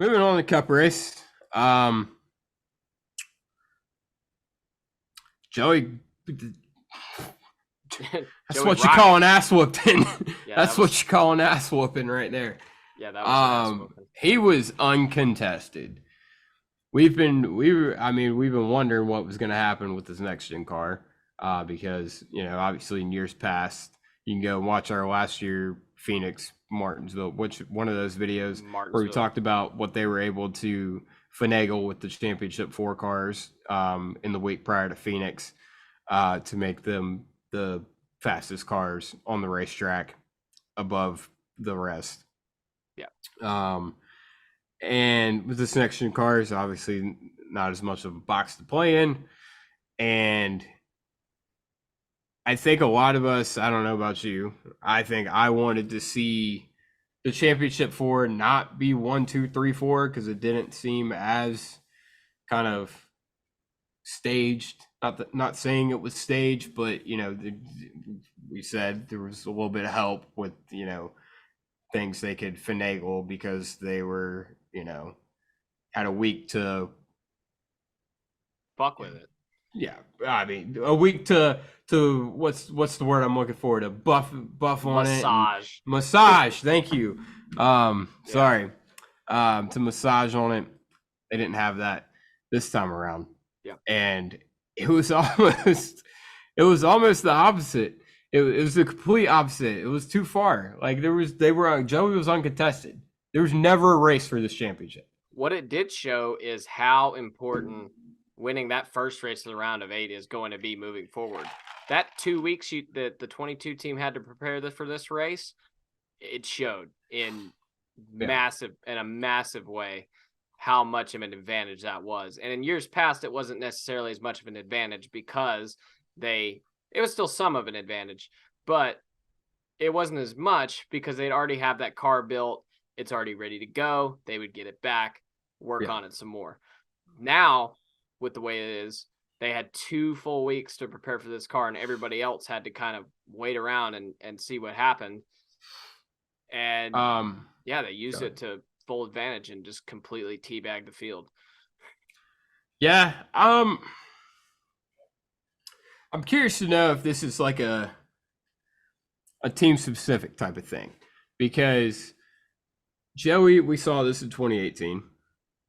Moving on to Cup race. Joey, that's Joey what you rocked. call an ass whooping. Yeah, That's what you call an ass whooping right there. Yeah, that was an ass whooping. He was uncontested. We've been wondering what was going to happen with this next gen car, because obviously in years past, you can go and watch our last year Phoenix Martinsville, which one of those videos where we talked about what they were able to finagle with the championship 4 cars in the week prior to Phoenix to make them the fastest cars on the racetrack above the rest. Yeah. And with this next gen cars, obviously not as much of a box to play in. And I think a lot of us, I don't know about you, I think I wanted to see the championship 4 not be 1, 2, 3, 4 because it didn't seem as kind of staged. Not saying it was staged, but we said there was a little bit of help with things they could finagle because they were had a week to fuck with it. Yeah, I mean a week to what's the word I'm looking for, to buff on massage. It. Massage. Thank you. Sorry. To massage on it. They didn't have that this time around. Yeah. And it was almost the opposite. It was the complete opposite. It was too far. Like Joey was uncontested. There was never a race for this championship. What it did show is how important winning that first race of the round of 8 is going to be moving forward. That 2 weeks the 22 team had to prepare for this race, it showed in a massive way how much of an advantage that was. And in years past, it wasn't necessarily as much of an advantage because it was still some of an advantage, but it wasn't as much because they'd already have that car built. It's already ready to go. They would get it back, work on it some more. Now, with the way it is, they had 2 full weeks to prepare for this car, and everybody else had to kind of wait around and see what happened. And they used it to full advantage and just completely teabag the field. Yeah. I'm curious to know if this is like a team specific type of thing, because Joey, we saw this in 2018,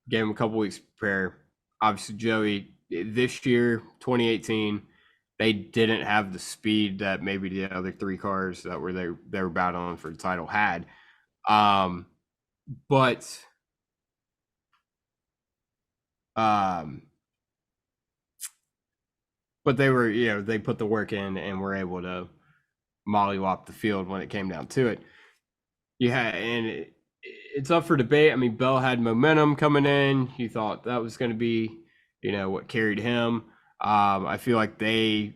gave him a couple weeks to prepare. Obviously, Joey, this year, 2018, they didn't have the speed that maybe the other 3 cars that they were battling for the title had. But they were, they put the work in and were able to mollywop the field when it came down to it. And it's up for debate. I mean, Bell had momentum coming in. You thought that was going to be, what carried him. I feel like they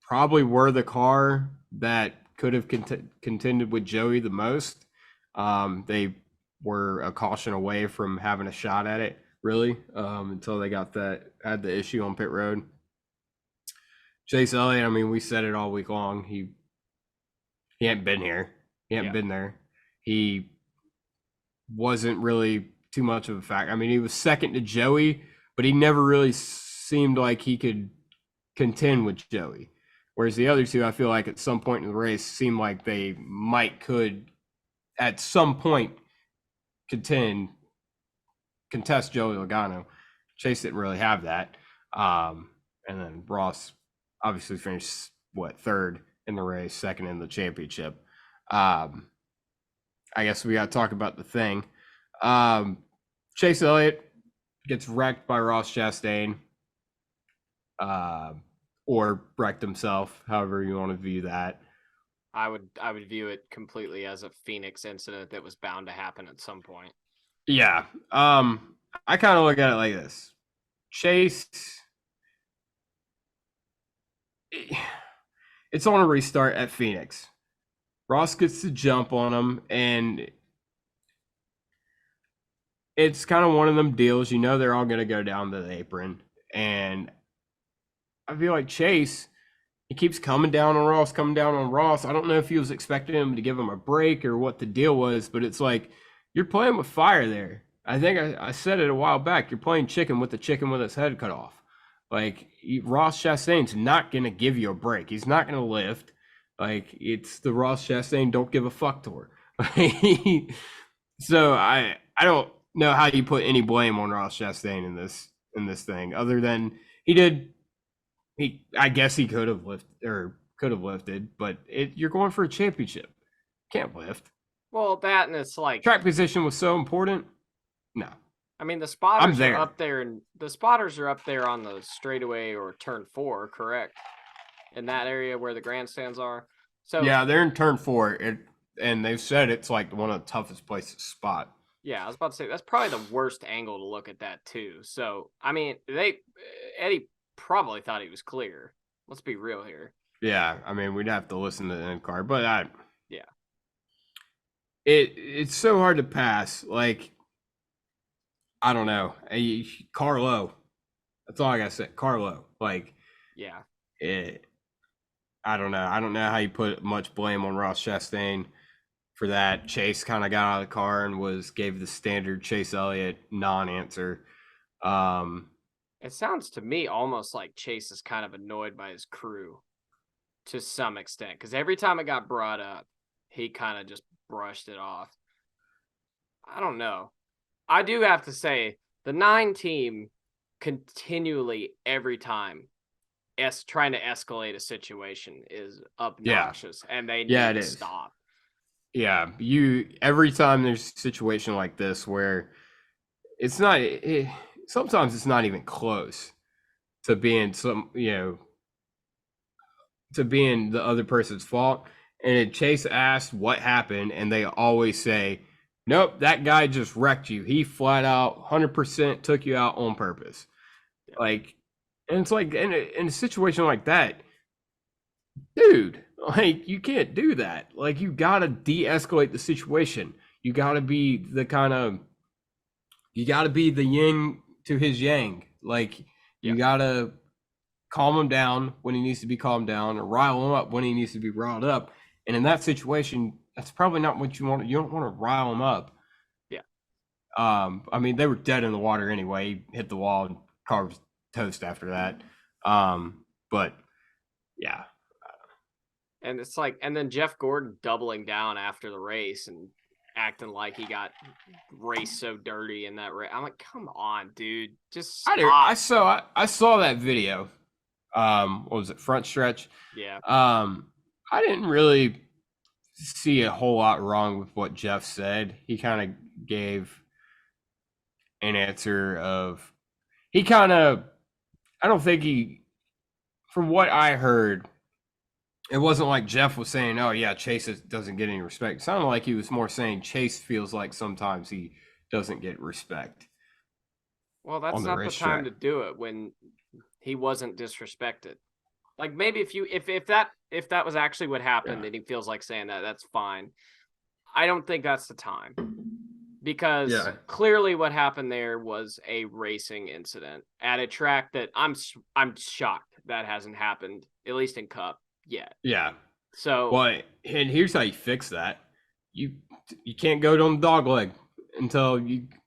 probably were the car that could have contended with Joey the most. They were a caution away from having a shot at it, really, until they had the issue on pit road. Chase Elliott, I mean, we said it all week long. He hadn't been here. He hadn't been there. He wasn't really too much of a factor. I mean, he was second to Joey, but he never really seemed like he could contend with Joey. Whereas the other 2, I feel like at some point in the race seemed like they could at some point contest Joey Logano. Chase didn't really have that. And then Ross obviously finished, 3rd in the race, 2nd in the championship. I guess we got to talk about the thing. Chase Elliott gets wrecked by Ross Chastain, or wrecked himself, however you want to view that. I would view it completely as a Phoenix incident that was bound to happen at some point. Yeah. I kind of look at it like this. Chase, it's on a restart at Phoenix. Ross gets to jump on him, and it's kind of one of them deals. They're all going to go down to the apron. And I feel like Chase, he keeps coming down on Ross. I don't know if he was expecting him to give him a break or what the deal was, but it's like you're playing with fire there. I think I said it a while back. You're playing chicken with the chicken with its head cut off. Like Ross Chastain's not gonna give you a break. He's not gonna lift. Like it's the Ross Chastain don't give a fuck tour. So I don't know how you put any blame on Ross Chastain in this thing, other than I guess he could have lifted, but you're going for a championship. Can't lift. Well, that and it's like Track position was so important. No. I mean, the spotters there. are up there, and the spotters are up there on the straightaway or turn 4, correct? In that area where the grandstands are. So yeah, they're in turn 4, and they've said it's like one of the toughest places to spot. Yeah, I was about to say that's probably the worst angle to look at that too. So I mean, Eddie probably thought he was clear. Let's be real here. Yeah, I mean, we'd have to listen to the end card, but yeah, it's so hard to pass. Like, I don't know, Carlo. That's all I gotta say. Carlo. Like, yeah. I don't know. I don't know how you put much blame on Ross Chastain for that. Chase kind of got out of the car and gave the standard Chase Elliott non-answer. It sounds to me almost like Chase is kind of annoyed by his crew to some extent, because every time it got brought up, he kind of just brushed it off. I don't know. I do have to say, the 9 team continually, every time, trying to escalate a situation is obnoxious, and they need to stop. Yeah, every time there's a situation like this where it's not, sometimes it's not even close to being to being the other person's fault. And Chase asked what happened, and they always say, nope, that guy just wrecked you. He flat out 100% took you out on purpose. Yeah. Like, and it's like in a situation like that, dude, like you can't do that. Like you gotta de-escalate the situation. You gotta be the yin to his yang. Like you gotta calm him down when he needs to be calmed down, or rile him up when he needs to be riled up. And in that situation, that's probably not what you want. You don't want to rile him up. Yeah. I mean, they were dead in the water anyway. He hit the wall and car was toast after that. But yeah. And it's like, and then Jeff Gordon doubling down after the race and acting like he got raced so dirty in that race. I'm like, come on, dude, just stop. I saw that video. What was it? Front stretch. Yeah. I didn't really see a whole lot wrong with what Jeff said. He kind of gave an answer of, I don't think from what I heard, it wasn't like Jeff was saying, oh yeah, Chase doesn't get any respect. It sounded like he was more saying Chase feels like sometimes he doesn't get respect. Well, that's not the time to do it when he wasn't disrespected. Like maybe if that was actually what happened and he feels like saying that, that's fine. I don't think that's the time, because clearly what happened there was a racing incident at a track that I'm shocked that hasn't happened, at least in Cup, yet. Yeah. So and here's how you fix that. You can't go on the dog leg until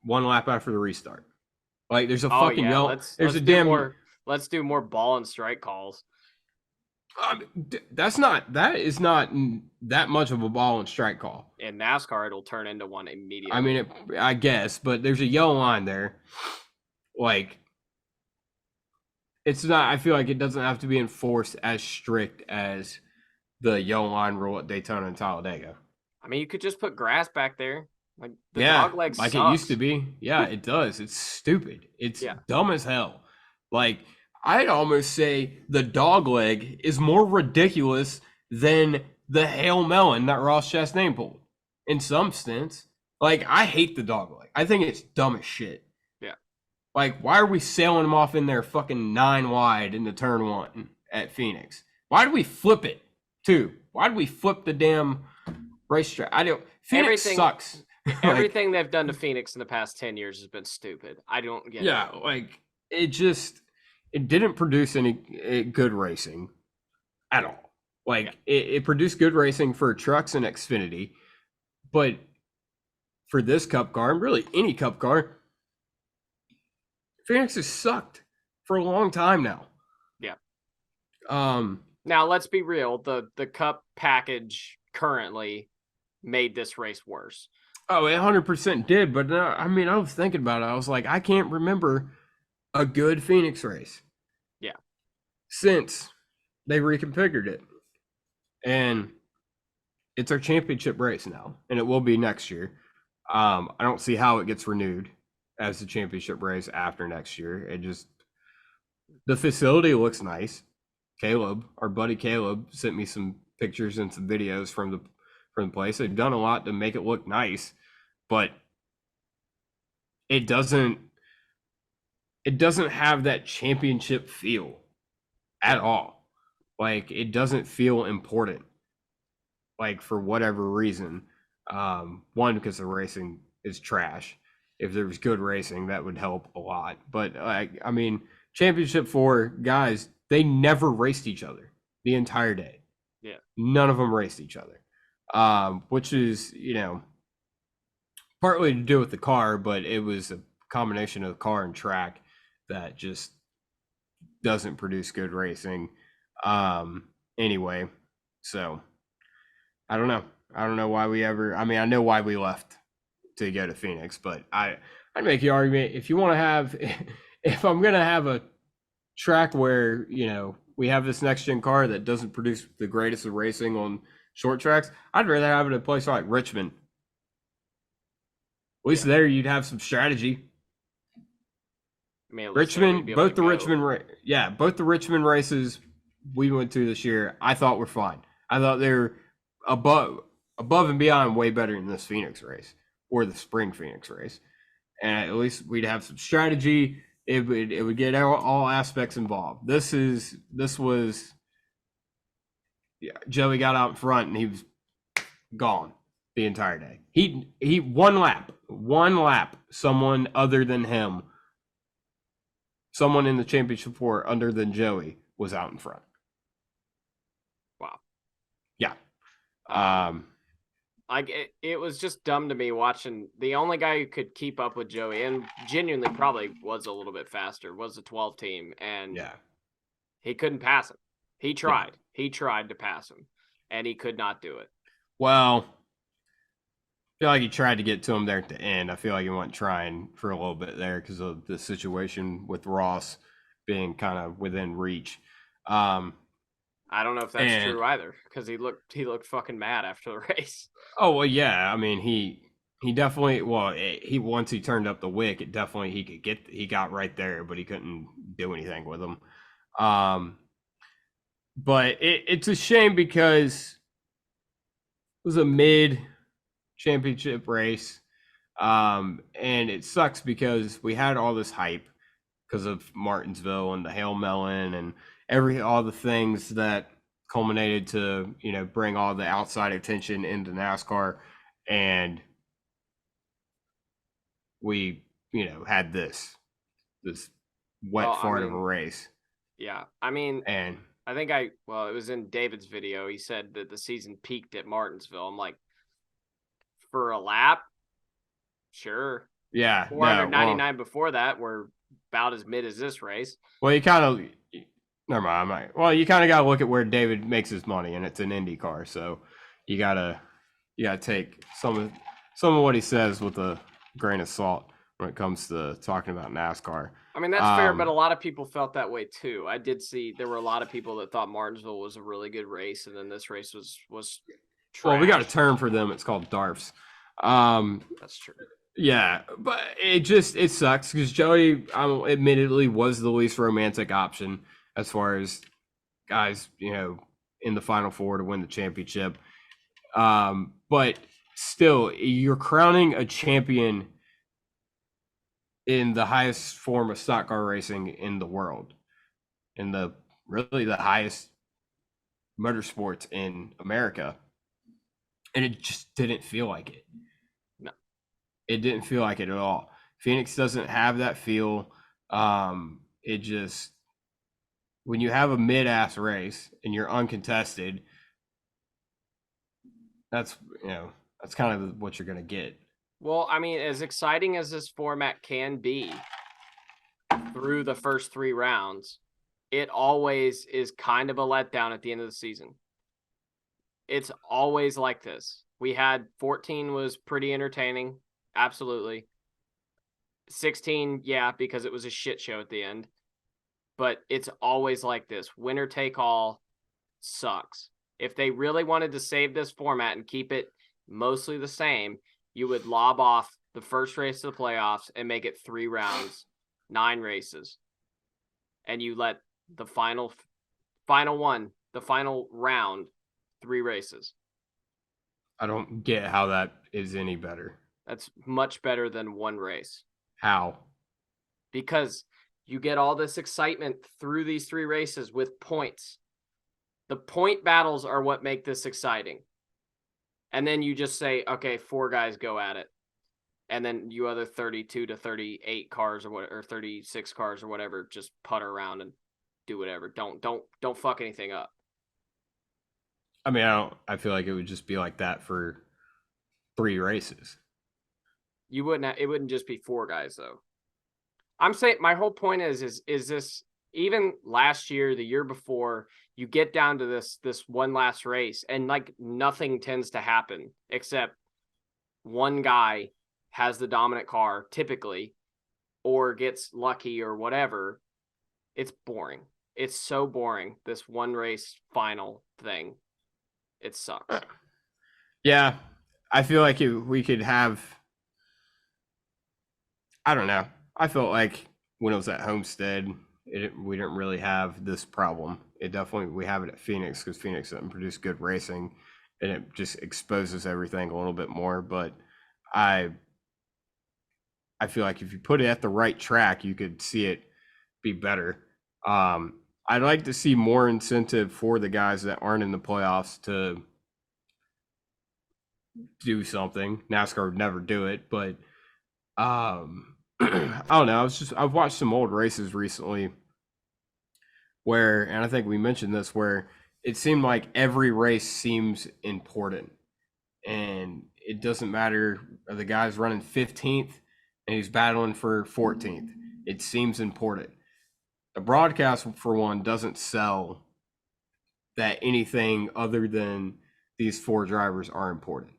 one lap after the restart. Like there's a fucking yellow. Let's do more ball and strike calls. That is not that much of a ball and strike call. In NASCAR, it'll turn into one immediately. I mean, I guess, but there's a yellow line there. Like, it's not. I feel like it doesn't have to be enforced as strict as the yellow line rule at Daytona and Talladega. I mean, you could just put grass back there. Like the dog leg like sucks. It used to be. Yeah, it does. It's stupid. It's dumb as hell. Like, I'd almost say the dog leg is more ridiculous than the Hail Melon that Ross Chastain pulled. In some sense, like I hate the dog leg. I think it's dumb as shit. Yeah. Like, why are we sailing them off in there fucking 9 wide in the turn 1 at Phoenix? Why do we flip it too? Why do we flip the damn racetrack? Phoenix sucks. Everything they've done to Phoenix in the past 10 years has been stupid. I don't get it. Yeah, like it didn't produce any good racing at all. Like it produced good racing for trucks and Xfinity, but for this Cup car, and really any Cup car, Phoenix has sucked for a long time now. Yeah. Um, Now let's be real. The Cup package currently made this race worse. Oh, it 100% did. But I mean, I was thinking about it. I was like, I can't remember a good Phoenix race. Yeah. Since they reconfigured it. And it's our championship race now, and it will be next year. I don't see how it gets renewed as the championship race after next year. It just, the facility looks nice. Caleb, our buddy Caleb, sent me some pictures and some videos from the place. They've done a lot to make it look nice, but it doesn't have that championship feel at all. Like, it doesn't feel important. Like, for whatever reason. One, because the racing is trash. If there was good racing, that would help a lot. But like, I mean, championship 4 guys, they never raced each other the entire day. Yeah. None of them raced each other. Which is, partly to do with the car, but it was a combination of the car and track that just doesn't produce good racing. Anyway, so I don't know. I don't know why we ever. I mean, I know why we left to go to Phoenix, but I'd make the argument if you want to have, if I'm gonna have a track where we have this next gen car that doesn't produce the greatest of racing on short tracks, I'd rather have it in a place like Richmond. At least there you'd have some strategy. I mean, Richmond, both the Richmond races we went to this year, I thought were fine. I thought they were above and beyond way better than this Phoenix race or the spring Phoenix race. And at least we'd have some strategy. It would get all aspects involved. This was Joey got out in front and he was gone the entire day. He one lap, someone other than him, someone in the championship 4 other than Joey was out in front. Wow. Yeah. Like it was just dumb to me watching. The only guy who could keep up with Joey and genuinely probably was a little bit faster was the 12 team, and he couldn't pass him. He tried. Yeah. He tried to pass him, and he could not do it. Well, I feel like he tried to get to him there at the end. I feel like he wasn't trying for a little bit there because of the situation with Ross being kind of within reach. I don't know if that's true either, because he looked fucking mad after the race. Oh well, yeah. I mean, he definitely. Well, he once he turned up the wick, it definitely he got right there, but he couldn't do anything with him. But it's a shame because it was a mid championship race, and it sucks because we had all this hype because of Martinsville and the Hail Melon and all the things that culminated to bring all the outside attention into NASCAR, and we had this wet fart of a race. Yeah, I mean, and I think it was in David's video. He said that the season peaked at Martinsville. I'm like, for a lap, sure. Yeah, 499 before that were about as mid as this race. Well, you kind of. Never mind. You kind of got to look at where David makes his money, and it's an Indy car, so you gotta take some of what he says with a grain of salt when it comes to talking about NASCAR. I mean, that's fair, but a lot of people felt that way too. I did see there were a lot of people that thought Martinsville was a really good race, and then this race was trash. Well, we got a term for them. It's called DARFs. That's true. Yeah, but it sucks because Joey, admittedly, was the least romantic option as far as guys, in the Final Four to win the championship. But still, you're crowning a champion in the highest form of stock car racing in the world, in the highest motorsports in America. And it just didn't feel like it. No. It didn't feel like it at all. Phoenix doesn't have that feel. It just, when you have a mid-ass race and you're uncontested, that's kind of what you're going to get. Well, I mean, as exciting as this format can be through the first 3 rounds, it always is kind of a letdown at the end of the season. It's always like this. We had 14 was pretty entertaining. Absolutely. 16, yeah, because it was a shit show at the end. But it's always like this. Winner take all sucks. If they really wanted to save this format and keep it mostly the same, you would lob off the first race of the playoffs and make it 3 rounds, 9 races. And you let the final round, 3 races. I don't get how that is any better. That's much better than 1 race. How? Because you get all this excitement through these 3 races with points. The point battles are what make this exciting. And then you just say, okay, 4 guys go at it. And then you other 32 to 38 cars or 36 cars or whatever just putter around and do whatever. Don't fuck anything up. I mean, I feel like it would just be like that for 3 races. You wouldn't it wouldn't just be 4 guys though. I'm saying my whole point is this, even last year, the year before, you get down to this one last race and like nothing tends to happen except one guy has the dominant car typically or gets lucky or whatever. It's boring. It's so boring, this one race final thing. It sucks. Yeah, I feel like we could have. I don't know. I felt like when it was at Homestead, we didn't really have this problem. It definitely we have it at Phoenix because Phoenix doesn't produce good racing, and it just exposes everything a little bit more. But I feel like if you put it at the right track, you could see it be better. I'd like to see more incentive for the guys that aren't in the playoffs to do something. NASCAR would never do it, but I don't know. I've watched some old races recently where, and I think we mentioned this, where it seemed like every race seems important, and it doesn't matter if the guy's running 15th and he's battling for 14th. It seems important. The broadcast, for one, doesn't sell that anything other than these 4 drivers are important,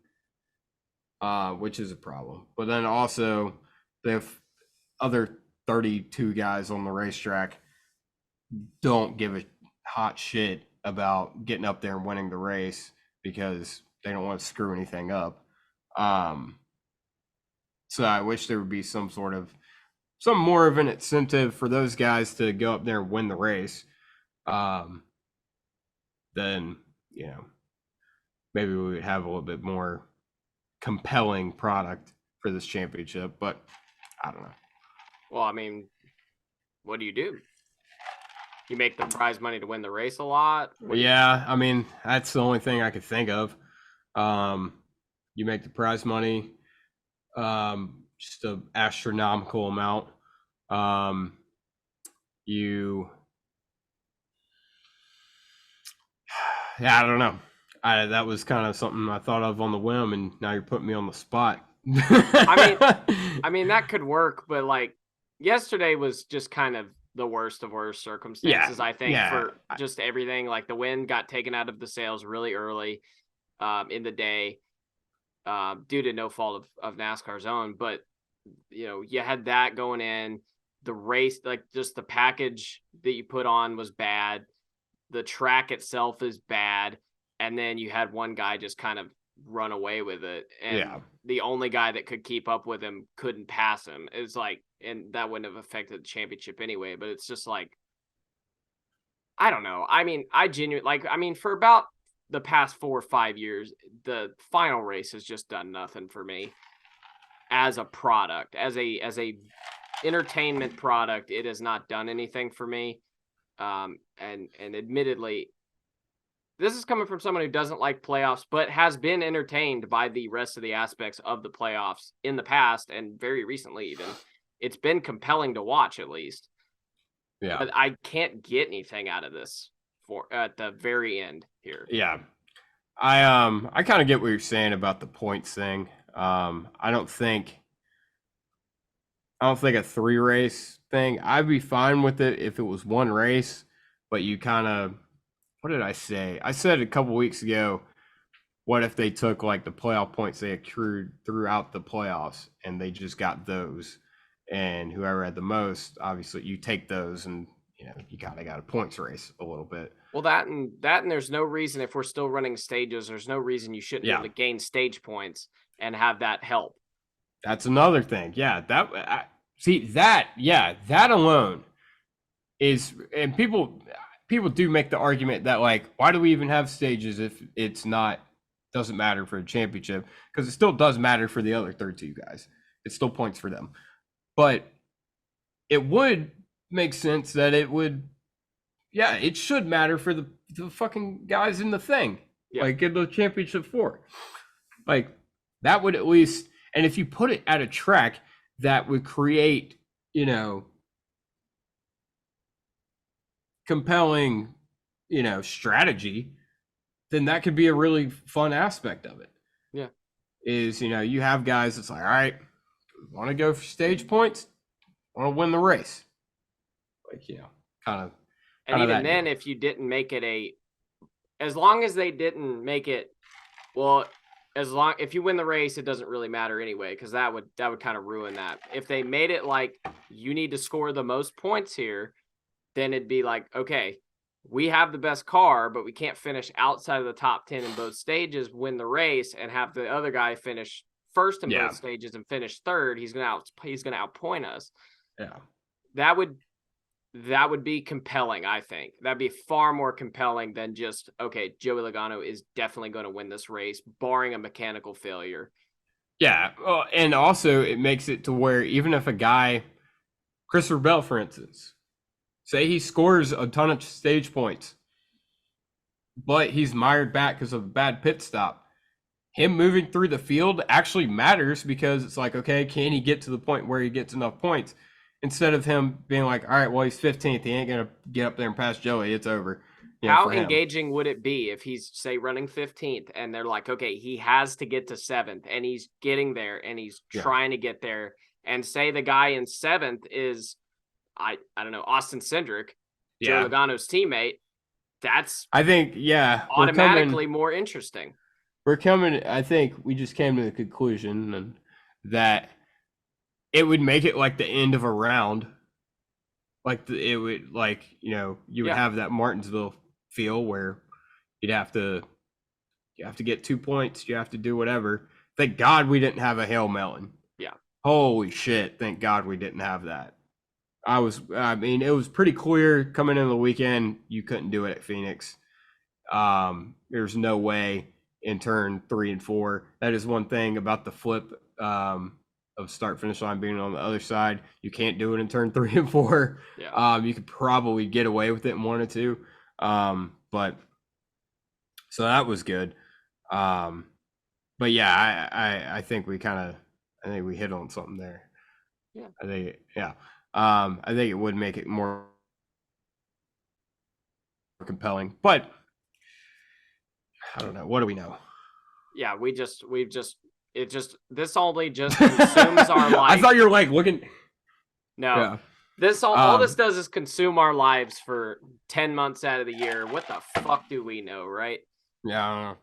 which is a problem. But then also, the other 32 guys on the racetrack don't give a hot shit about getting up there and winning the race because they don't want to screw anything up. So I wish there would be some more of an incentive for those guys to go up there and win the race. Then, maybe we would have a little bit more compelling product for this championship, but I don't know. Well, I mean, what do? You make the prize money to win the race a lot? Yeah, I mean, that's the only thing I could think of. You make the prize money, just an astronomical amount. Yeah, I don't know. That was kind of something I thought of on the whim, and now you're putting me on the spot. I mean that could work, but like yesterday was just kind of the worst of worst circumstances. I think for just everything. Like the wind got taken out of the sails really early in the day due to no fault of NASCAR's own. But you had that going in. The race, like just the package that you put on was bad. The track itself is bad, and then you had one guy just kind of run away with it, and the only guy that could keep up with him couldn't pass him. It's like, and that wouldn't have affected the championship anyway, but it's just like, I don't know. I mean, for about the past 4 or 5 years, the final race has just done nothing for me as a product, as a entertainment product. It has not done anything for me. And admittedly, this is coming from someone who doesn't like playoffs, but has been entertained by the rest of the aspects of the playoffs in the past and very recently. Even it's been compelling to watch, at least. Yeah, but I can't get anything out of this at the very end here. Yeah, I kind of get what you're saying about the points thing. I don't think a 3-race thing. I'd be fine with it if it was 1 race, but you kind of, what did I say? I said a couple weeks ago, what if they took like the playoff points they accrued throughout the playoffs and they just got those, and whoever had the most, obviously you take those, and you kind of got a points race a little bit. Well, that and there's no reason, if we're still running stages, there's no reason you shouldn't be able to gain stage points and have that help. That's another thing. Yeah, that alone is, and people do make the argument that, like, why do we even have stages if it's not, doesn't matter for a championship? Because it still does matter for the other 32 guys. It's still points for them. But it would make sense that it should matter for the fucking guys in the thing. Yeah. Like in the championship 4. Like, that would at least, and if you put it at a track that would create, compelling, strategy, then that could be a really fun aspect of it. Yeah. Is, you have guys that's like, all right, want to go for stage points, want to win the race. Like, kind of. And even then, if you didn't make it as long as they didn't make it, well, if you win the race, it doesn't really matter anyway, because that would kind of ruin that. If they made it like you need to score the most points here, then it'd be like, okay, we have the best car, but we can't finish outside of the top 10 in both stages, win the race, and have the other guy finish first in both stages and finish third. He's gonna outpoint us. Yeah, that would be compelling. I think that'd be far more compelling than just, okay, Joey Logano is definitely going to win this race, barring a mechanical failure. Yeah, and also it makes it to where even if a guy, Christopher Bell, for instance, say he scores a ton of stage points, but he's mired back because of a bad pit stop, him moving through the field actually matters, because it's like, okay, can he get to the point where he gets enough points? Instead of him being like, all right, well, he's 15th. He ain't going to get up there and pass Joey. It's over. How engaging would it be if he's, say, running 15th and they're like, okay, he has to get to 7th and he's getting there and he's trying to get there. And say the guy in 7th is, I don't know, Austin Cindric, Joe Logano's teammate. That's, I think, automatically more interesting. I think we just came to the conclusion that it would make it like the end of a round. Like it would, like, you would have that Martinsville feel where you have to get 2 points. You have to do whatever. Thank God we didn't have a Hail Melon. Yeah. Holy shit. Thank God we didn't have that. It was pretty clear coming into the weekend, you couldn't do it at Phoenix. There's no way in turn 3 and 4. That is one thing about the flip, of start finish line being on the other side. You can't do it in turn 3 and 4. Yeah. You could probably get away with it in 1 or 2. But so that was good. But yeah, I think we hit on something there. Yeah. I think it would make it more compelling, but I don't know. What do we know? Yeah, this only just consumes our life. I thought you were like looking. No, all this does is consume our lives for 10 months out of the year. What the fuck do we know, right? Yeah, I don't know.